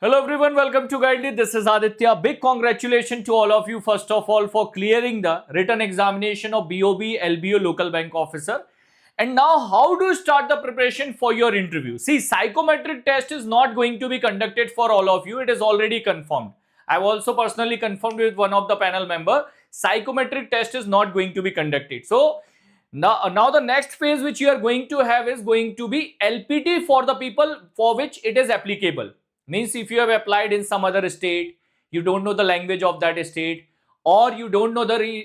Hello everyone, welcome to Guidely. This is Aditya. Big congratulations to all of you first of all for clearing the written examination of BOB LBO local bank officer. And now how to start the preparation for your interview? See, psychometric test is not going to be conducted for all of you. It is already confirmed. I've also personally confirmed with one of the panel member. Psychometric test is not going to be conducted. So now the next phase which you are going to have is going to be LPT for the people for which it is applicable. Means if you have applied in some other state, you don't know the language of that state, or you don't know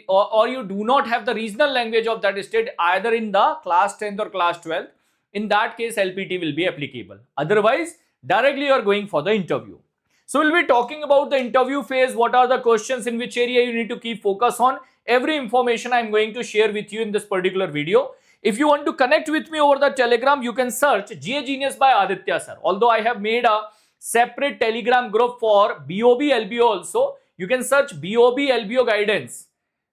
or you do not have the regional language of that state either in the class 10th or class 12th. In that case, LPT will be applicable. Otherwise, directly you are going for the interview. So we'll be talking about the interview phase. What are the questions, in which area you need to keep focus on. Every information I'm going to share with you in this particular video. If you want to connect with me over the Telegram, you can search GA Genius by Aditya Sir. Although I have made a separate Telegram group for BOB LBO also. You can search BOB LBO guidance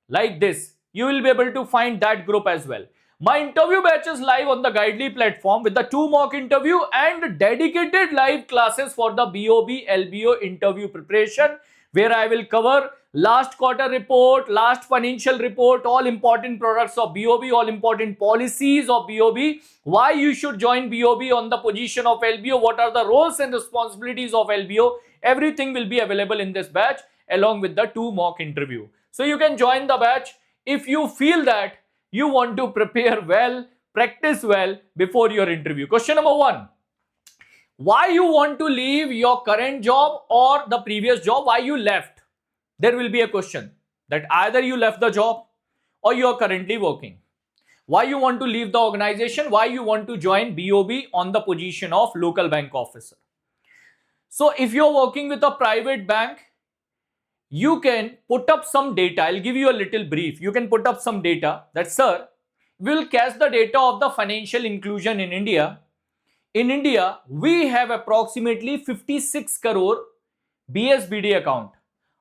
like this. You will be able to find that group as well. My interview batch is live on the Guidely platform with the 2 mock interview and dedicated live classes for the BOB LBO interview preparation, where I will cover last quarter report, last financial report, all important products of BOB, all important policies of BOB, why you should join BOB on the position of LBO, what are the roles and responsibilities of LBO. Everything will be available in this batch along with the 2 mock interview. So you can join the batch if you feel that you want to prepare well, practice well before your interview. Question number 1. Why you want to leave your current job or the previous job, why you left? There will be a question that either you left the job or you are currently working. Why you want to leave the organization? Why you want to join BOB on the position of local bank officer? So if you're working with a private bank, you can put up some data. I'll give you a little brief. You can put up some data that, sir, we'll catch the data of the financial inclusion in India. In India, we have approximately 56 crore BSBD account.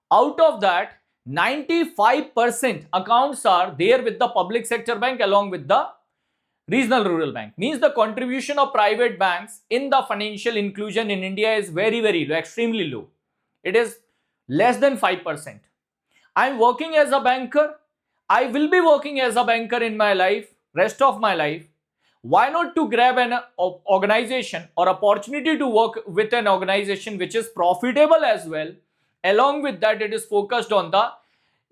Out of that, 95% accounts are there with the public sector bank along with the regional rural bank. Means the contribution of private banks in the financial inclusion in India is very, very low, extremely low. It is less than 5%. I'm working as a banker. I will be working as a banker in my life, rest of my life. Why not to grab an organization or opportunity to work with an organization which is profitable as well. Along with that, it is focused on the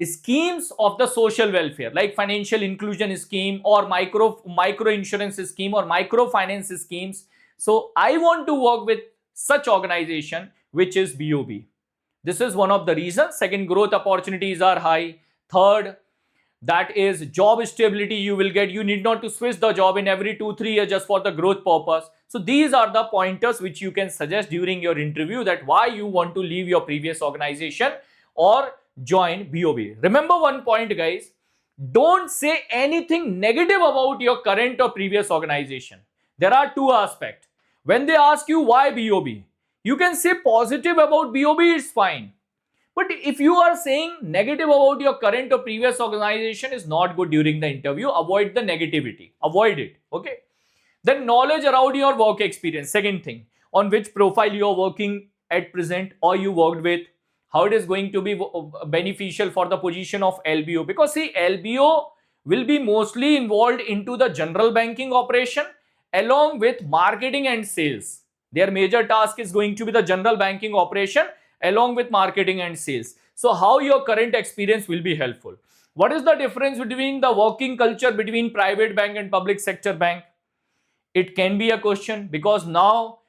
schemes of the social welfare like financial inclusion scheme or micro insurance scheme or microfinance schemes. So I want to work with such organization which is BOB. This is one of the reasons. Second, growth opportunities are high. Third, that is job stability you will get. You need not to switch the job in every 2-3 years just for the growth purpose. So these are the pointers which you can suggest during your interview, that why you want to leave your previous organization or join BOB. Remember one point, guys. Don't say anything negative about your current or previous organization. There are 2 aspects. When they ask you why BOB, you can say positive about BOB, it's fine. But if you are saying negative about your current or previous organization, is not good during the interview. Avoid the negativity. Avoid it. Okay. Then knowledge around your work experience. Second thing, on which profile you are working at present or you worked with, how it is going to be beneficial for the position of LBO. Because see, LBO will be mostly involved into the general banking operation along with marketing and sales. Their major task is going to be the general banking operation along with marketing and sales. So how your current experience will be helpful. What is the difference between the working culture between private bank and public sector bank? It can be a question because now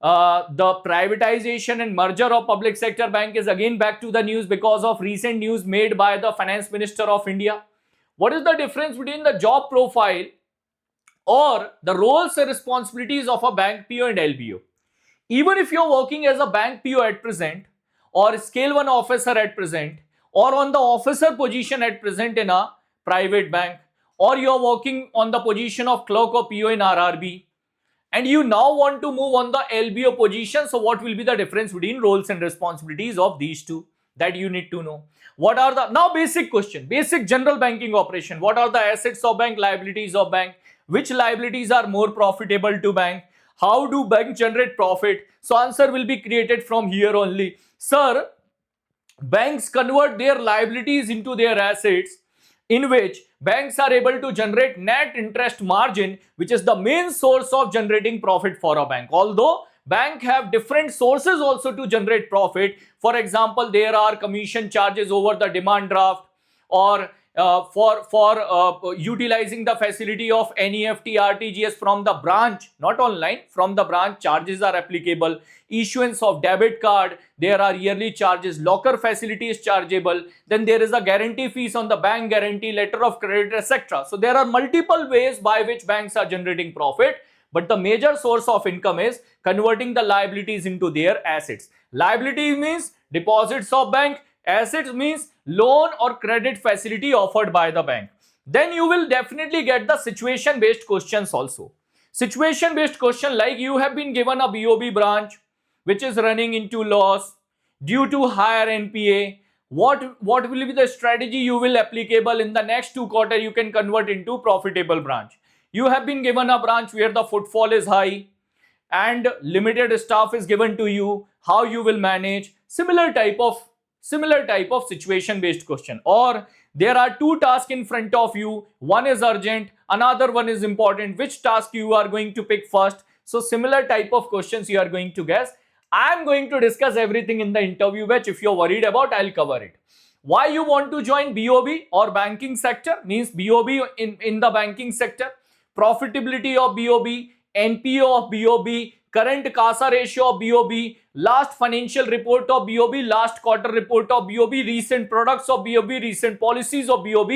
the privatization and merger of public sector bank is again back to the news because of recent news made by the finance minister of India. What is the difference between the job profile or the roles and responsibilities of a bank PO and LBO? Even if you're working as a bank PO at present or scale 1 officer at present or on the officer position at present in a private bank, or you're working on the position of clerk or PO in RRB, and you now want to move on the LBO position, so what will be the difference between roles and responsibilities of these 2? That you need to know. What are the, now basic question, basic general banking operation. What are the assets of bank, liabilities of bank? Which liabilities are more profitable to bank? How do banks generate profit? So answer will be created from here only. Sir, banks convert their liabilities into their assets, in which banks are able to generate net interest margin, which is the main source of generating profit for a bank. Although bank have different sources also to generate profit. For example, there are commission charges over the demand draft, or for utilizing the facility of NEFT RTGS from the branch, not online, from the branch, charges are applicable. Issuance of debit card, there are yearly charges. Locker facility is chargeable. Then there is a guarantee fees on the bank guarantee, letter of credit, etc. So there are multiple ways by which banks are generating profit, but the major source of income is converting the liabilities into their assets. Liability means deposits of bank, assets means loan or credit facility offered by the bank. Then you will definitely get the situation based questions also. Situation based question like you have been given a BOB branch which is running into loss due to higher NPA. What will be the strategy you will applicable in the next 2 quarters you can convert into profitable branch. You have been given a branch where the footfall is high and limited staff is given to you. How you will manage? Similar type of situation based question. Or there are 2 tasks in front of you, one is urgent, another one is important. Which task you are going to pick first? So similar type of questions you are going to guess. I am going to discuss everything in the interview batch. If you're worried about, I'll cover it. Why you want to join BOB or banking sector? Means BOB in the banking sector, profitability of BOB, NPO of BOB, current CASA ratio of BOB, last financial report of BOB, last quarter report of BOB, recent products of BOB, recent policies of BOB.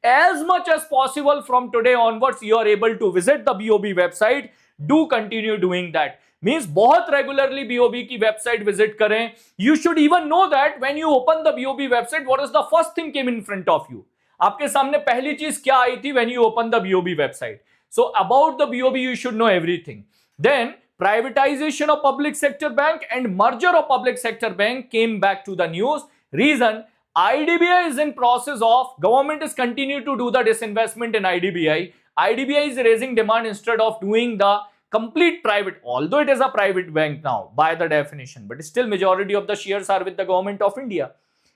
As much as possible from today onwards, you are able to visit the BOB website. Do continue doing that. Means बहुत regularly BOB की website visit करें. You should even know that when you open the BOB website, what is the first thing came in front of you? आपके सामने पहली चीज क्या आई थी when you open the BOB website? So about the BOB you should know everything. Then privatization of public sector bank and merger of public sector bank came back to the news. Reason, IDBI is in process of, government is continue to do the disinvestment in IDBI. IDBI is raising demand instead of doing the complete private, although it is a private bank now by the definition, but still majority of the shares are with the government of India.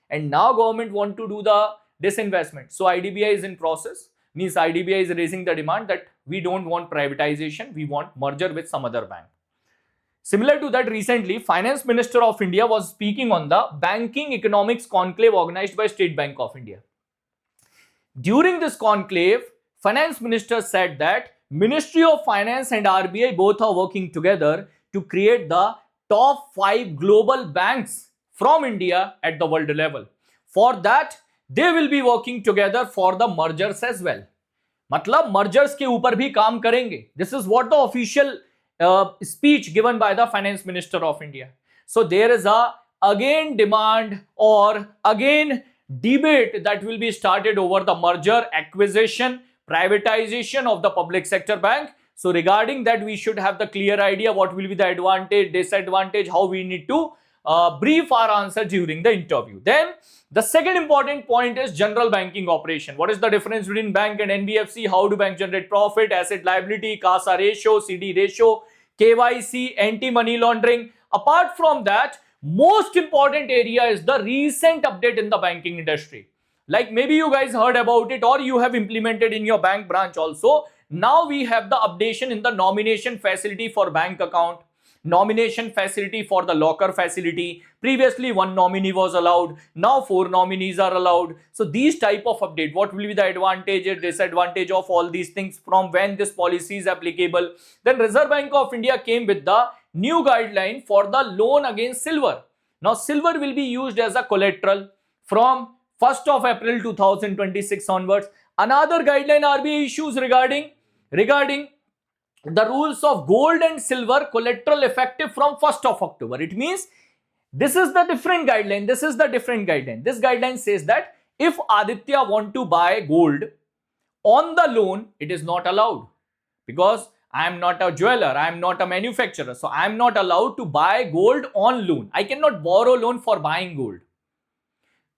And now government want to do the disinvestment. So IDBI is in process, means IDBI is raising the demand that we don't want privatization, we want merger with some other bank. Similar to that, recently, Finance Minister of India was speaking on the Banking Economics Conclave organized by State Bank of India. During this conclave, Finance Minister said that Ministry of Finance and RBI both are working together to create the top 5 global banks from India at the world level. For that, they will be working together for the mergers as well. मतलब mergers के ऊपर भी काम करेंगे. This is what the official speech given by the Finance Minister of India. So there is a again demand or again debate that will be started over the merger, acquisition, privatization of the public sector bank. So regarding that, we should have the clear idea what will be the advantage, disadvantage, how we need to brief our answer during the interview. Then the second important point is general banking operation. What is the difference between bank and NBFC? How do banks generate profit, asset liability, CASA ratio, CD ratio, KYC, anti-money laundering. Apart from that, most important area is the recent update in the banking industry. Like maybe you guys heard about it or you have implemented in your bank branch also. Now we have the updation in the nomination facility for bank account, nomination facility for the locker facility. Previously 1 nominee was allowed, now 4 nominees are allowed. So these type of update, what will be the advantage and disadvantage of all these things, from when this policy is applicable. Then Reserve Bank of India came with the new guideline for the loan against silver. Now silver will be used as a collateral from 1st of April 2026 onwards. Another guideline RBI issues regarding the rules of gold and silver collateral effective from 1st of October. It means this is the different guideline. This guideline says that if Aditya want to buy gold on the loan, it is not allowed, because I am not a jeweler, I am not a manufacturer. So I am not allowed to buy gold on loan. I cannot borrow loan for buying gold.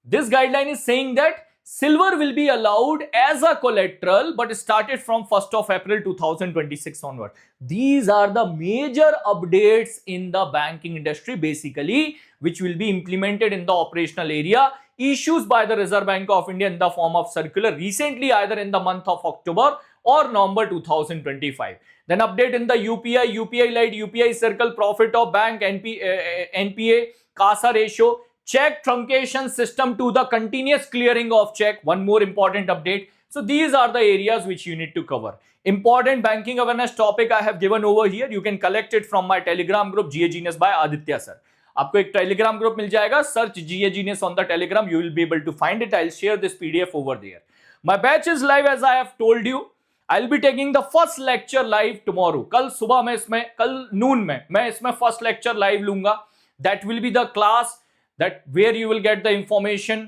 This guideline is saying that Silver will be allowed as a collateral, but started from 1st of April 2026 onward. These are the major updates in the banking industry, basically, which will be implemented in the operational area. Issues by the Reserve Bank of India in the form of circular recently, either in the month of October or November 2025. Then update in the UPI, UPI Lite, UPI Circle, profit of bank, NPA, CASA ratio, check truncation system to the continuous clearing of check. One more important update. So these are the areas which you need to cover. Important banking awareness topic I have given over here. You can collect it from my Telegram group GA Genius by Aditya Sir. आपको एक Telegram group मिल जाएगा. Search GA Genius on the Telegram. You will be able to find it. I'll share this PDF over there. My batch is live as I have told you. I'll be taking the first lecture live tomorrow. कल सुबह में इसमें, कल नून में मैं इसमें first lecture live लूंगा. That will be the class that where you will get the information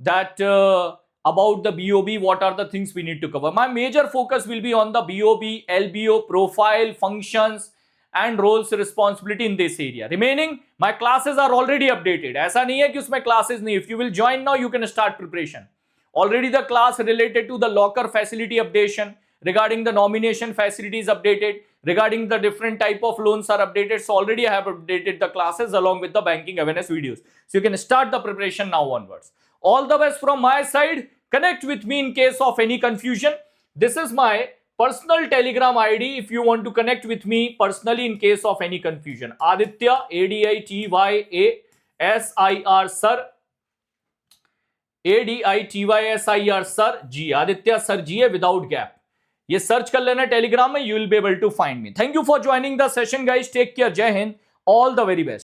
that about the BOB, what are the things we need to cover. My major focus will be on the BOB, LBO, profile, functions and roles responsibility in this area. Remaining, my classes are already updated. ऐसा नहीं है कि उसमें classes नहीं. If you will join now, you can start preparation. Already the class related to the locker facility updation, regarding the nomination facilities updated, regarding the different type of loans are updated. So already I have updated the classes along with the banking awareness videos. So you can start the preparation now onwards. All the best from my side. Connect with me in case of any confusion. This is my personal Telegram ID if you want to connect with me personally in case of any confusion. Aditya, ADITYASIR Sir, ADITYSIR Sir G, Aditya Sir G without gap. ये search कर लेना Telegram में. You will be able to find me. Thank you for joining the session guys. Take care. जय हिंद. All the very best.